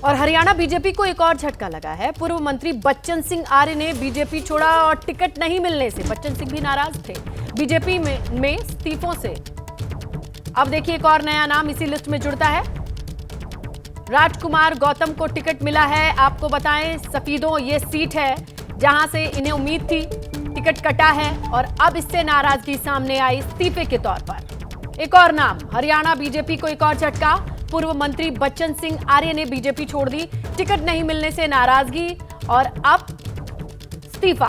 और हरियाणा बीजेपी को एक और झटका लगा है। पूर्व मंत्री बच्चन सिंह आर्य ने बीजेपी छोड़ा और टिकट नहीं मिलने से बच्चन सिंह भी नाराज थे बीजेपी में इस्तीफों से। अब देखिए एक और नया नाम इसी लिस्ट में जुड़ता है। राजकुमार गौतम को टिकट मिला है। आपको बताएं सफीदों ये सीट है जहां से इन्हें उम्मीद थी, टिकट कटा है और अब इससे नाराजगी सामने आई इस्तीफे के तौर पर। एक और नाम, हरियाणा बीजेपी को एक और झटका। पूर्व मंत्री बच्चन सिंह आर्य ने बीजेपी छोड़ दी, टिकट नहीं मिलने से नाराजगी और अब इस्तीफा।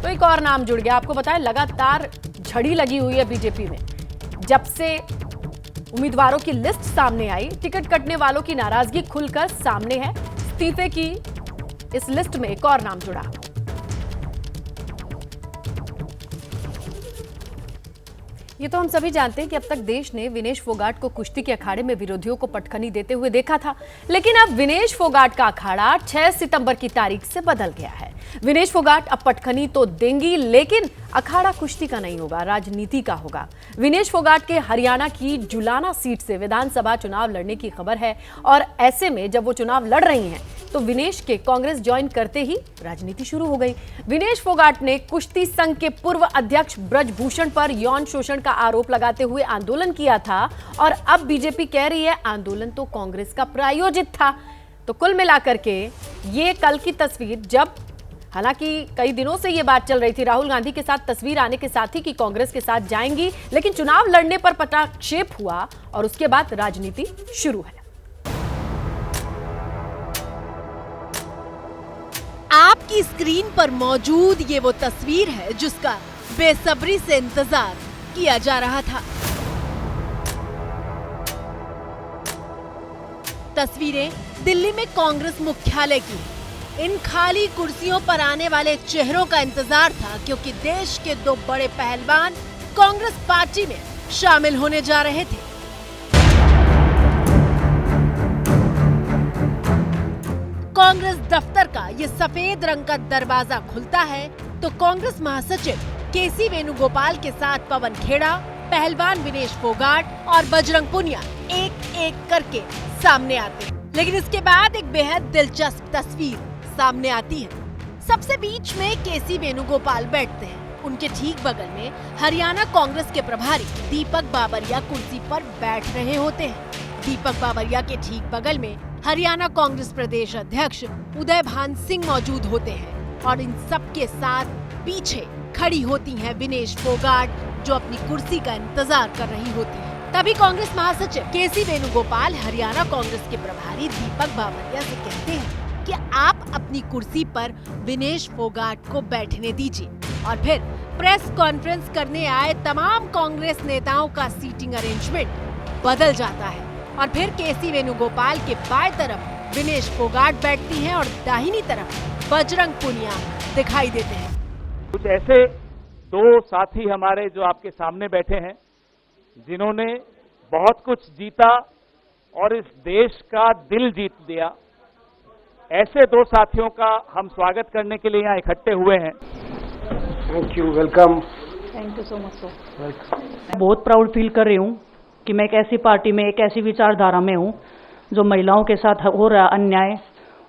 तो एक और नाम जुड़ गया। आपको बताएं लगातार झड़ी लगी हुई है बीजेपी में। जब से उम्मीदवारों की लिस्ट सामने आई, टिकट कटने वालों की नाराजगी खुलकर सामने है। इस्तीफे की इस लिस्ट में एक और नाम जुड़ा। ये तो हम सभी जानते हैं कि अब तक देश ने विनेश फोगाट को कुश्ती के अखाड़े में विरोधियों को पटखनी देते हुए देखा था, लेकिन अब विनेश फोगाट का अखाड़ा 6 सितंबर की तारीख से बदल गया है। विनेश फोगाट अब पटखनी तो देंगी, लेकिन अखाड़ा कुश्ती का नहीं होगा, राजनीति का होगा। विनेश फोगाट के हरियाणा की जुलाना सीट से विधानसभा चुनाव लड़ने की खबर है और ऐसे में जब वो चुनाव लड़ रही हैं तो विनेश के कांग्रेस ज्वाइन करते ही राजनीति शुरू हो गई। विनेश फोगाट ने कुश्ती संघ के पूर्व अध्यक्ष ब्रजभूषण पर यौन शोषण का आरोप लगाते हुए आंदोलन किया था और अब बीजेपी कह रही है आंदोलन तो कांग्रेस का प्रायोजित था। तो कुल मिलाकर के ये कल की तस्वीर, जब हालांकि कई दिनों से ये बात चल रही थी राहुल गांधी के साथ तस्वीर आने के साथ ही कि कांग्रेस के साथ जाएंगी, लेकिन चुनाव लड़ने पर पटाक्षेप हुआ और उसके बाद राजनीति शुरू है। आपकी स्क्रीन पर मौजूद ये वो तस्वीर है जिसका बेसब्री से इंतजार किया जा रहा था। तस्वीरें दिल्ली में कांग्रेस मुख्यालय की। इन खाली कुर्सियों पर आने वाले चेहरों का इंतजार था, क्योंकि देश के 2 बड़े पहलवान कांग्रेस पार्टी में शामिल होने जा रहे थे। कांग्रेस दफ्तर का ये सफेद रंग का दरवाजा खुलता है तो कांग्रेस महासचिव केसी वेणुगोपाल के साथ पवन खेड़ा, पहलवान विनेश फोगाट और बजरंग पुनिया एक एक करके सामने आते हैं। लेकिन इसके बाद एक बेहद दिलचस्प तस्वीर सामने आती है। सबसे बीच में केसी वेणुगोपाल बैठते हैं। उनके ठीक बगल में हरियाणा कांग्रेस के प्रभारी दीपक बाबरिया कुर्सी पर बैठ रहे होते हैं। दीपक बाबरिया के ठीक बगल में हरियाणा कांग्रेस प्रदेश अध्यक्ष उदय भान सिंह मौजूद होते हैं और इन सब के साथ पीछे खड़ी होती हैं विनेश फोगाट, जो अपनी कुर्सी का इंतजार कर रही होती है। तभी कांग्रेस महासचिव केसी वेणुगोपाल हरियाणा कांग्रेस के प्रभारी दीपक बाबरिया से कहते हैं कि आप अपनी कुर्सी पर विनेश फोगाट को बैठने दीजिए और फिर प्रेस कॉन्फ्रेंस करने आए तमाम कांग्रेस नेताओं का सीटिंग अरेंजमेंट बदल जाता है और फिर केसी वेणुगोपाल के बाएं तरफ विनेश फोगाट बैठती हैं और दाहिनी तरफ बजरंग पुनिया दिखाई देते हैं। कुछ ऐसे 2 साथी हमारे जो आपके सामने बैठे हैं, जिन्होंने बहुत कुछ जीता और इस देश का दिल जीत दिया, ऐसे 2 साथियों का हम स्वागत करने के लिए यहाँ इकट्ठे हुए हैं। Thank you, welcome. Thank you so much sir. Welcome. बहुत प्राउड फील कर रही हूँ कि मैं एक ऐसी पार्टी में, एक ऐसी विचारधारा में हूँ जो महिलाओं के साथ हो रहा अन्याय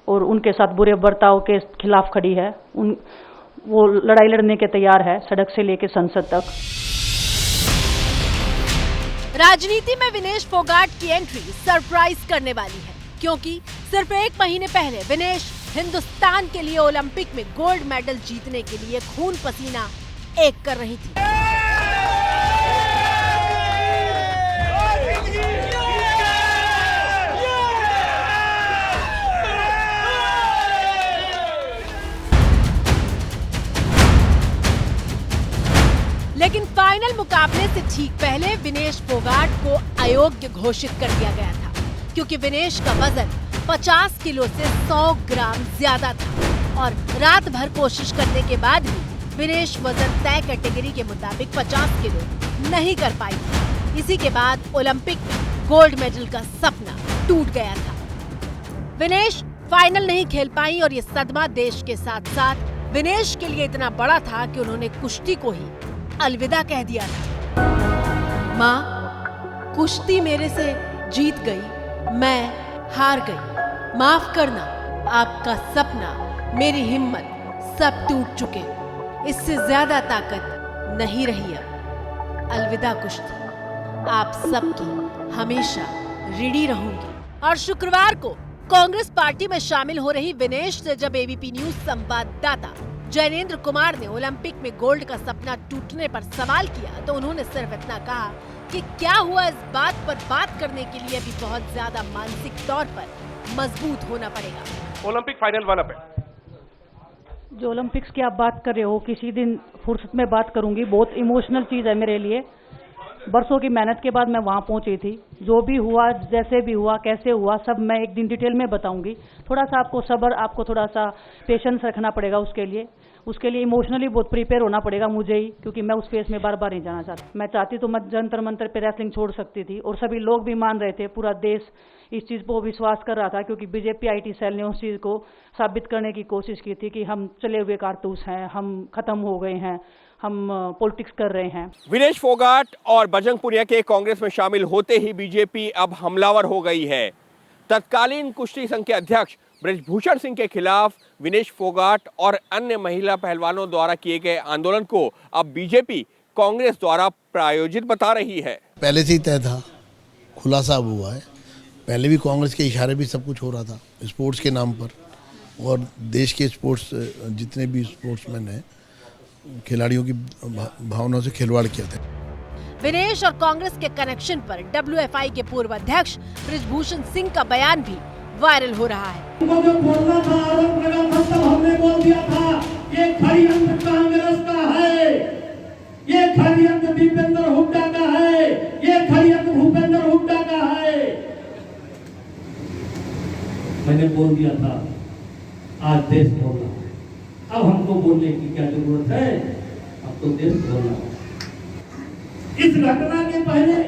और उनके साथ बुरे बर्ताव के खिलाफ खड़ी है। वो लड़ाई लड़ने के तैयार है, सड़क से लेकर संसद तक। राजनीति में विनेश फोगाट की एंट्री सरप्राइज करने वाली है, क्योंकि सिर्फ 1 महीने पहले विनेश हिंदुस्तान के लिए ओलंपिक में गोल्ड मेडल जीतने के लिए खून पसीना एक कर रही थी। लेकिन फाइनल मुकाबले से ठीक पहले विनेश फोगाट को अयोग्य घोषित कर दिया गया था, क्योंकि विनेश का वजन 50 किलो से 100 ग्राम ज्यादा था और रात भर कोशिश करने के बाद भी विनेश वजन तय कैटेगरी के मुताबिक 50 किलो नहीं कर पाई थी। इसी के बाद ओलंपिक में गोल्ड मेडल का सपना टूट गया था। विनेश फाइनल नहीं खेल पाई और ये सदमा देश के साथ साथ विनेश के लिए इतना बड़ा था कि उन्होंने कुश्ती को ही अलविदा कह दिया था। माँ, कुश्ती मेरे से जीत गई, मैं हार गई। माफ करना, आपका सपना, मेरी हिम्मत सब टूट चुके। इससे ज्यादा ताकत नहीं रही अब। अलविदा कुश्ती, आप सबकी हमेशा ऋणी रहूंगी। और शुक्रवार को कांग्रेस पार्टी में शामिल हो रही विनेश से जब एबीपी न्यूज संवाददाता जैनेंद्र कुमार ने ओलंपिक में गोल्ड का सपना टूटने पर सवाल किया तो उन्होंने सिर्फ इतना कहा कि क्या हुआ, इस बात पर बात करने के लिए भी बहुत ज्यादा मानसिक तौर पर मजबूत होना पड़ेगा। ओलंपिक फाइनल वाला पे जो ओलंपिक्स की आप बात कर रहे हो, किसी दिन फुर्सत में बात करूंगी। बहुत इमोशनल चीज़ है मेरे लिए। बरसों की मेहनत के बाद मैं वहाँ पहुंची थी। जो भी हुआ, जैसे भी हुआ, कैसे हुआ, सब मैं एक दिन डिटेल में बताऊंगी। थोड़ा सा आपको सब्र, आपको थोड़ा सा पेशेंस रखना पड़ेगा। उसके लिए इमोशनली बहुत प्रिपेयर होना पड़ेगा मुझे ही, क्योंकि मैं उस फेस में बार बार नहीं जाना चाहती। मैं चाहती तो मैं जंतर मंतर पे रेसलिंग छोड़ सकती थी, और सभी लोग भी मान रहे थे, पूरा देश इस चीज़ को विश्वास कर रहा था, क्योंकि बीजेपी आईटी सेल ने उस चीज़ को साबित करने की कोशिश की थी कि हम चले हुए कारतूस हैं, हम खत्म हो गए हैं, हम पॉलिटिक्स कर रहे हैं। विनेश फोगाट और बजरंग पुनिया के कांग्रेस में शामिल होते ही बीजेपी अब हमलावर हो गई है। तत्कालीन कुश्ती संघ के अध्यक्ष बृजभूषण सिंह के खिलाफ विनेश फोगाट और अन्य महिला पहलवानों द्वारा किए गए आंदोलन को अब बीजेपी कांग्रेस द्वारा प्रायोजित बता रही है। पहले से ही तय था, खुलासा अब हुआ है। पहले भी कांग्रेस के इशारे भी सब कुछ हो रहा था स्पोर्ट्स के नाम पर, और देश के स्पोर्ट्स जितने भी स्पोर्ट्समैन हैं, खिलाड़ियों की भावनाओं से खिलवाड़ किया था। विनेश और कांग्रेस के कनेक्शन पर डब्ल्यूएफआई के पूर्व अध्यक्ष बृजभूषण सिंह का बयान भी वायरल हो रहा है। उनको जो बोलना था, आरोप लगा था, तब हमने बोल दिया था ये षड्यंत्र कांग्रेस का है, ये षड्यंत्र दीपेंद्र हुड्डा का है, ये षड्यंत्र भूपेंद्र हुड्डा का है। मैंने बोल दिया था, आज देश बोल रहा है। अब हमको बोलने की क्या जरूरत है, अब तो देश बोल रहा है। इस घटना के पहले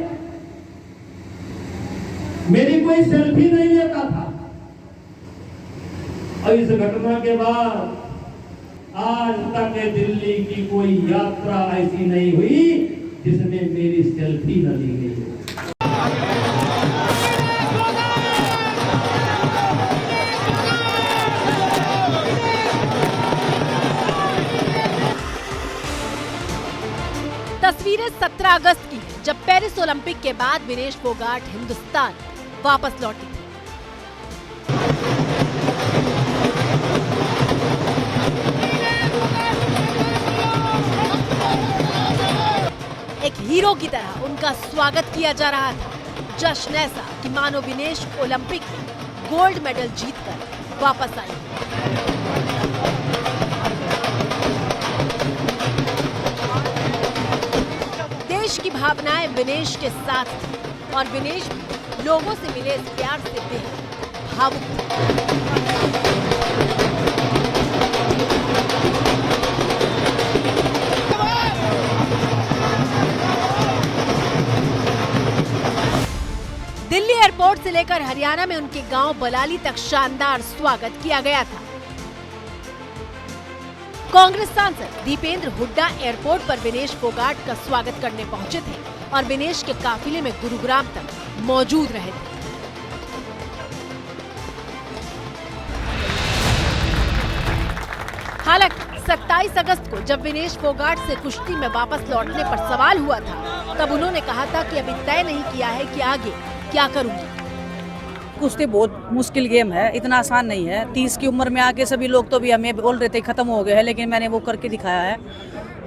मेरी कोई सेल्फी नहीं लेता था, और इस घटना के बाद आज तक दिल्ली की कोई यात्रा ऐसी नहीं हुई जिसमें मेरी सेल्फी न ली गई हो। तस्वीरें 17 अगस्त की है, जब पेरिस ओलंपिक के बाद विनेश फोगाट हिंदुस्तान वापस लौटे। एक हीरो की तरह उनका स्वागत किया जा रहा था। जश्न ऐसा कि मानो विनेश ओलंपिक में गोल्ड मेडल जीतकर वापस आए। देश की भावनाएं विनेश के साथ थी, और विनेश भी लोगों से मिले इस प्यार से बेहद भावुक थे। दिल्ली एयरपोर्ट से लेकर हरियाणा में उनके गांव बलाली तक शानदार स्वागत किया गया था। कांग्रेस सांसद दीपेंद्र हुड्डा एयरपोर्ट पर विनेश फोगाट का स्वागत करने पहुंचे थे और विनेश के काफिले में गुरुग्राम तक मौजूद रहे थे। हालांकि 27 अगस्त को जब विनेश फोगाट से कुश्ती में वापस लौटने पर सवाल हुआ था, तब उन्होंने कहा था कि अभी तय नहीं किया है कि आगे क्या करूंगी। कुश्ती बहुत मुश्किल गेम है, इतना आसान नहीं है। 30 की उम्र में आके सभी लोग तो भी हमें बोल रहे थे खत्म हो गए हैं, लेकिन मैंने वो करके दिखाया है।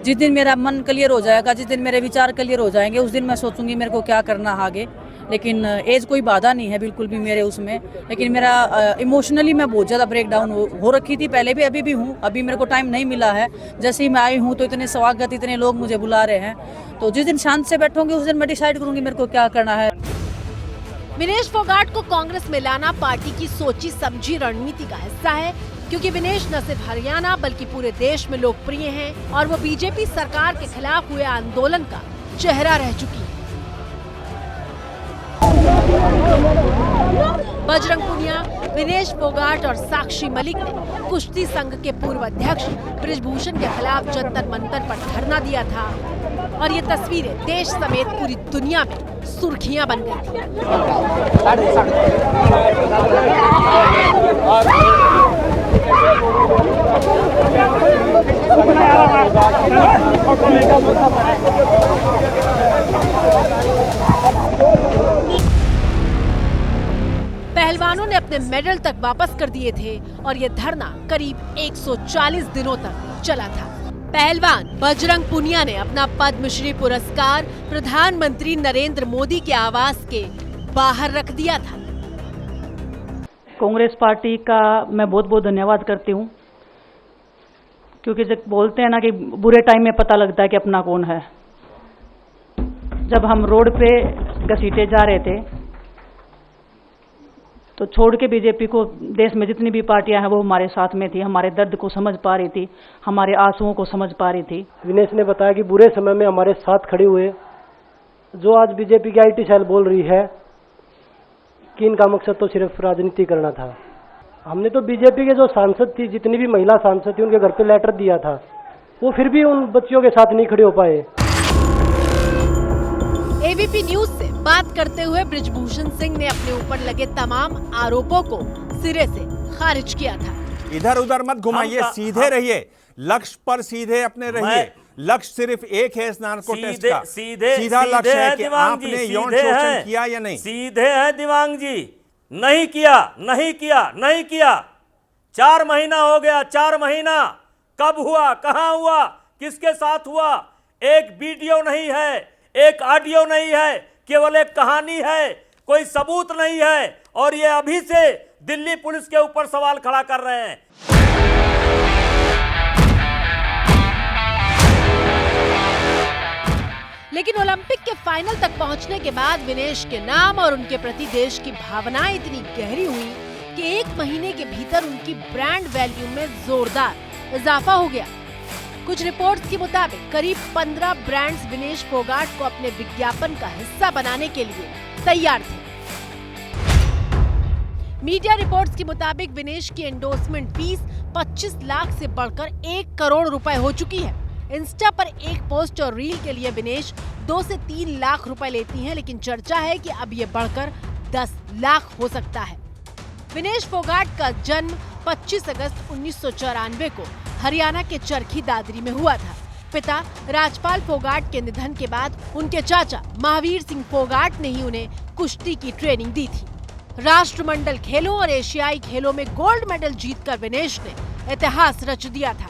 जिस दिन मेरा मन क्लियर हो जाएगा, जिस दिन मेरे विचार क्लियर हो जाएंगे, उस दिन मैं सोचूंगी मेरे को क्या करना आगे। लेकिन एज कोई बाधा नहीं है बिल्कुल भी मेरे उसमें, लेकिन मेरा इमोशनली मैं बहुत ज़्यादा ब्रेक डाउन हो रखी थी पहले भी, अभी भी हूँ। अभी मेरे को टाइम नहीं मिला है, जैसे ही मैं आई हूँ तो इतने स्वागत, इतने लोग मुझे बुला रहे हैं। तो जिस दिन शांत से बैठूंगी उस दिन मैं डिसाइड करूँगी मेरे को क्या करना है। विनेश फोगाट को कांग्रेस में लाना पार्टी की सोची समझी रणनीति का हिस्सा है, क्योंकि विनेश न सिर्फ हरियाणा बल्कि पूरे देश में लोकप्रिय हैं और वो बीजेपी सरकार के खिलाफ हुए आंदोलन का चेहरा रह चुकी है। बजरंग पुनिया, विनेश फोगाट और साक्षी मलिक ने कुश्ती संघ के पूर्व अध्यक्ष बृजभूषण के खिलाफ जंतर मंतर पर धरना दिया था, और ये तस्वीरें देश समेत पूरी दुनिया में सुर्खियां बन गई थी। पहलवानों ने अपने मेडल तक वापस कर दिए थे और ये धरना करीब 140 दिनों तक चला था। पहलवान बजरंग पुनिया ने अपना पद्मश्री पुरस्कार प्रधानमंत्री नरेंद्र मोदी के आवास के बाहर रख दिया था। कांग्रेस पार्टी का मैं बहुत बहुत धन्यवाद करती हूँ, क्योंकि जब बोलते हैं ना कि बुरे टाइम में पता लगता है कि अपना कौन है। जब हम रोड पे घसीटे जा रहे थे तो छोड़ के बीजेपी को देश में जितनी भी पार्टियां हैं वो हमारे साथ में थी, हमारे दर्द को समझ पा रही थी, हमारे आंसुओं को समझ पा रही थी। विनेश ने बताया कि बुरे समय में हमारे साथ खड़े हुए, जो आज बीजेपी की आईटी सेल बोल रही है कि इनका मकसद तो सिर्फ राजनीति करना था। हमने तो बीजेपी के जो सांसद थी, जितनी भी महिला सांसद थी, उनके घर पे लेटर दिया था, वो फिर भी उन बच्चियों के साथ नहीं खड़े हो पाए। एबीपी न्यूज से बात करते हुए ब्रिजभूषण सिंह ने अपने ऊपर लगे तमाम आरोपों को सिरे से खारिज किया था। इधर उधर मत घुमाइए, सीधे रहिए, लक्ष्य पर सीधे अपने रहिए। लक्ष्य सिर्फ एक है इस नार्को टेस्ट का, सीधा लक्ष्य है कि आपने यौन शोषण किया या नहीं। सीधे है दिवांग जी, नहीं किया, नहीं किया, नहीं किया। 4 महीना हो गया, 4 महीना। कब हुआ, कहां हुआ, किसके साथ हुआ? एक वीडियो नहीं है, एक ऑडियो नहीं है, केवल एक कहानी है, कोई सबूत नहीं है, और ये अभी से दिल्ली पुलिस के ऊपर सवाल खड़ा कर रहे हैं। लेकिन ओलंपिक के फाइनल तक पहुंचने के बाद विनेश के नाम और उनके प्रति देश की भावनाएं इतनी गहरी हुई कि 1 महीने के भीतर उनकी ब्रांड वैल्यू में जोरदार इजाफा हो गया। कुछ रिपोर्ट्स के मुताबिक करीब 15 ब्रांड्स विनेश फोगाट को अपने विज्ञापन का हिस्सा बनाने के लिए तैयार थे। मीडिया रिपोर्ट्स के मुताबिक विनेश की एंडोर्समेंट फीस 25 लाख से बढ़कर 1 करोड़ रुपए हो चुकी है। इंस्टा पर एक पोस्ट और रील के लिए विनेश 2 से 3 लाख रुपए लेती हैं, लेकिन चर्चा है कि अब ये बढ़कर 10 लाख हो सकता है। विनेश फोगाट का जन्म 25 अगस्त 1994 को हरियाणा के चरखी दादरी में हुआ था। पिता राजपाल फोगाट के निधन के बाद उनके चाचा महावीर सिंह फोगाट ने ही उन्हें कुश्ती की ट्रेनिंग दी थी। राष्ट्रमंडल खेलों और एशियाई खेलों में गोल्ड मेडल जीतकर विनेश ने इतिहास रच दिया था।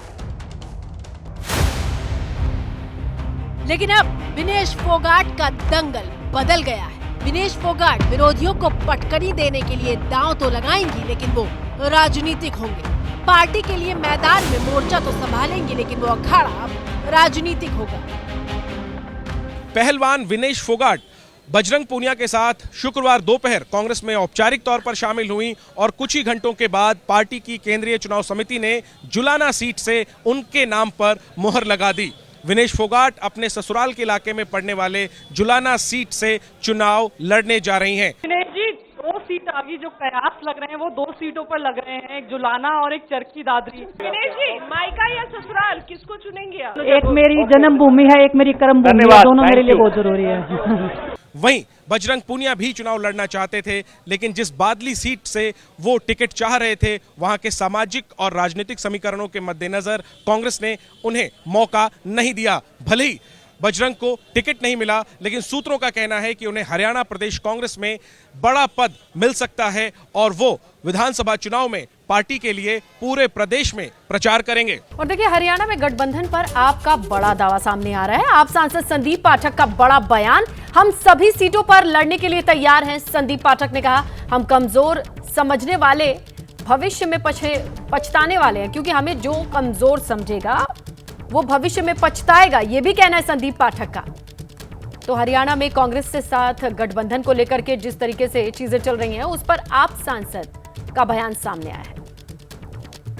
लेकिन अब विनेश फोगाट का दंगल बदल गया है। विनेश फोगाट विरोधियों को पटकनी देने के लिए दांव तो लगाएंगी, लेकिन वो राजनीतिक होंगे। पार्टी के लिए मैदान में मोर्चा तो संभालेंगे, लेकिन वो अखाड़ा अब राजनीतिक होगा। पहलवान विनेश फोगाट बजरंग पूनिया के साथ शुक्रवार दोपहर कांग्रेस में औपचारिक तौर पर शामिल हुई और कुछ ही घंटों के बाद पार्टी की केंद्रीय चुनाव समिति ने जुलाना सीट से उनके नाम पर मुहर लगा दी। विनेश फोगाट अपने ससुराल के इलाके में पड़ने वाले जुलाना सीट से चुनाव लड़ने जा रही हैं। विनेश जी, 2 सीट आगे जो कयास लग रहे हैं वो 2 सीटों पर लग रहे हैं, एक जुलाना और एक चरखी दादरी। विनेश जी, मायका या ससुराल किसको चुनेंगे आप? एक मेरी जन्मभूमि है, एक मेरी कर्म भूमि है, दोनों मेरे लिए बहुत जरूरी है। वहीं बजरंग पूनिया भी चुनाव लड़ना चाहते थे, लेकिन जिस बादली सीट से वो टिकट चाह रहे थे, वहां के सामाजिक और राजनीतिक समीकरणों के मद्देनजर कांग्रेस ने उन्हें मौका नहीं दिया। भले ही बजरंग को टिकट नहीं मिला, लेकिन सूत्रों का कहना है कि उन्हें हरियाणा प्रदेश कांग्रेस में बड़ा पद मिल सकता है और वो विधानसभा चुनाव में पार्टी के लिए पूरे प्रदेश में प्रचार करेंगे। और देखिए, हरियाणा में गठबंधन पर आपका बड़ा दावा सामने आ रहा है। आप सांसद संदीप पाठक का बड़ा बयान, हम सभी सीटों पर लड़ने के लिए तैयार हैं। संदीप पाठक ने कहा, हम कमजोर समझने वाले भविष्य में पछताने वाले हैं, क्योंकि हमें जो कमजोर समझेगा वो भविष्य में पछताएगा। ये भी कहना है संदीप पाठक का। तो हरियाणा में कांग्रेस के साथ गठबंधन को लेकर के जिस तरीके से चीजें चल रही हैं, उस पर आप सांसद का बयान सामने आया है।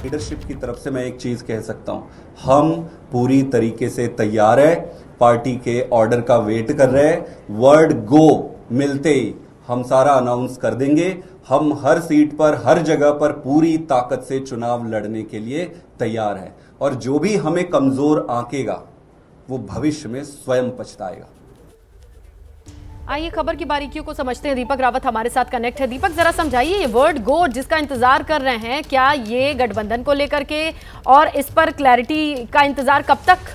लीडरशिप की तरफ से मैं एक चीज कह सकता हूं, हम पूरी तरीके से तैयार है, पार्टी के ऑर्डर का वेट कर रहे हैं। वर्ड गो मिलते ही हम सारा अनाउंस कर देंगे। हम हर सीट पर, हर जगह पर पूरी ताकत से चुनाव लड़ने के लिए तैयार है, और जो भी हमें कमजोर आंकेगा वो भविष्य में स्वयं पछताएगा। आइए खबर की बारीकियों को समझते हैं। दीपक रावत हमारे साथ कनेक्ट है। दीपक, जरा समझाइए ये वर्ड गो जिसका इंतजार कर रहे हैं, क्या ये गठबंधन को लेकर के, और इस पर क्लैरिटी का इंतजार कब तक?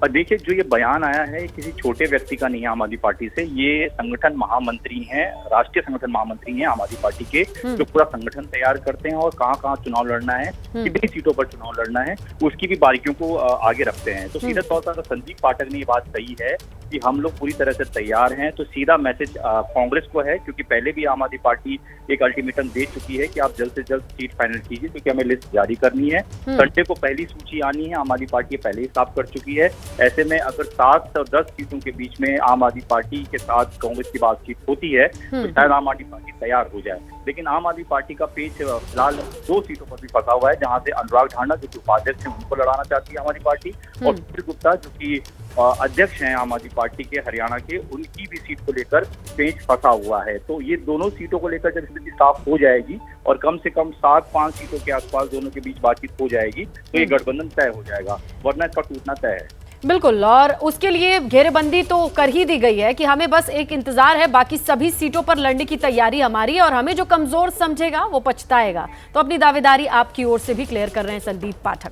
देखिए, जो ये बयान आया है किसी छोटे व्यक्ति का नहीं है आम आदमी पार्टी से। ये संगठन महामंत्री हैं, राष्ट्रीय संगठन महामंत्री हैं आम आदमी पार्टी के, जो पूरा संगठन तैयार करते हैं और कहाँ चुनाव लड़ना है, कितनी सीटों पर चुनाव लड़ना है, उसकी भी बारीकियों को आगे रखते हैं। तो सीधा तौर पर संदीप पाठक ने ये बात कही है कि हम लोग पूरी तरह से तैयार हैं। तो सीधा मैसेज कांग्रेस को है, क्योंकि पहले भी आम आदमी पार्टी एक अल्टीमेटम दे चुकी है कि आप जल्द से जल्द सीट फाइनल कीजिए, क्योंकि हमें लिस्ट जारी करनी है। संडे को पहली सूची आनी है, आम आदमी पार्टी पहले ही साफ कर चुकी है। ऐसे में अगर 7 और 10 सीटों के बीच में आम आदमी पार्टी के साथ कांग्रेस की बातचीत होती है तो शायद आम आदमी पार्टी तैयार हो जाए। लेकिन आम आदमी पार्टी का पेच फिलहाल 2 सीटों पर भी फंसा हुआ है, जहां से अनुराग ठांडा जो कि उपाध्यक्ष हैं उनको लड़ाना चाहती है आम आदमी पार्टी, और सुधीर गुप्ता जो कि अध्यक्ष हैं आम आदमी पार्टी के हरियाणा के, उनकी भी सीट को लेकर पेच फंसा हुआ है। तो ये दोनों सीटों को लेकर जब स्थिति साफ हो जाएगी और कम से कम 7-5 सीटों के आसपास दोनों के बीच बातचीत हो जाएगी तो ये गठबंधन तय हो जाएगा, वरना इसका टूटना तय है। बिल्कुल, और उसके लिए घेरेबंदी तो कर ही दी गई है कि हमें बस एक इंतजार है, बाकी सभी सीटों पर लड़ने की तैयारी हमारी है, और हमें जो कमजोर समझेगा वो पछताएगा। तो अपनी दावेदारी आपकी ओर से भी क्लियर कर रहे हैं संदीप पाठक।